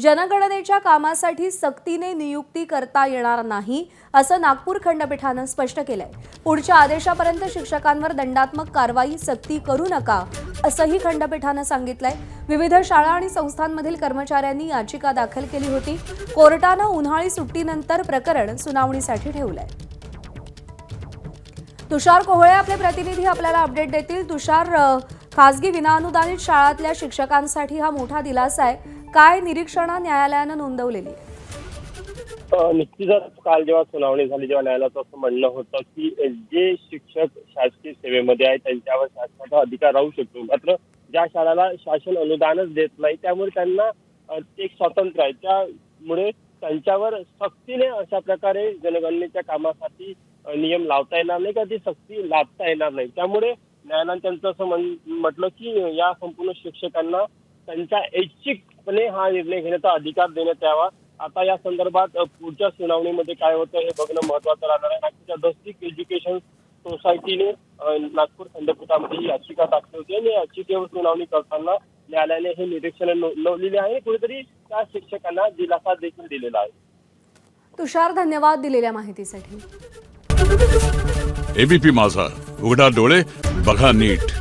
जनगणनेच्या कामासाठी सक्तीने नियुक्ती करता येणार नाही असं नागपूर खंडपीठानं स्पष्ट केलंय। पुढच्या आदेशापर्यंत शिक्षकांवर दंडात्मक कारवाई सक्ती करू नका असंही खंडपीठानं सांगितलंय। विविध शाळा आणि संस्थांमधील कर्मचाऱ्यांनी याचिका दाखल केली होती। कोर्टानं उन्हाळी सुट्टीनंतर प्रकरण सुनावणीसाठी ठेवलंय। तुषार कोहळे आपले प्रतिनिधी आपल्याला अपडेट देतील। तुषार, खासगी विनाअनुदानित शाळांतल्या शिक्षकांसाठी हा मोठा दिलासा आहे। काय निरीक्षणं न्यायालयानं नोंदवलेली? निश्चितच काल जेव्हा सुनावणी झाली, जेव्हा न्यायालयाचं असं म्हणणं होतं की जे शिक्षक शासकीय सेवेमध्ये आहेत त्यांच्यावर शासनाचा अधिकार राहू शकतो, मात्र ज्या शाळाला शासन अनुदानच देत नाही त्यामुळे त्यांना एक स्वातंत्र्य आहे, त्यामुळे त्यांच्यावर सक्तीने अशा प्रकारे जनगणनेच्या कामासाठी नियम लावता येणार नाही, का ती सक्ती लादता येणार नाही। त्यामुळे न्यायालयाने त्यांचं असं म्हटलं की या संपूर्ण शिक्षकांना त्यांच्या ऐच्छिकपणे हा निर्णय घेण्याचा अधिकार देण्यात यावा। आता या संदर्भात पुढच्या सुनावणीमध्ये काय होतं हे बघणं महत्त्वाचं राहणार आहे। नागपूरच्या डिस्ट्रिक्ट एज्युकेशन सोसायटीने नागपूर खंडपीठामध्ये ही याचिका दाखल होती आणि याचिकेवर सुनावणी करताना न्यायालयाने हे निरीक्षण नोंदवलेले आहे। कुठेतरी त्या शिक्षकांना दिलासा देखील दिलेला आहे। तुषार, धन्यवाद दिलेल्या माहितीसाठी। एबीपी माझा, उघडा डोळे बघा नीट।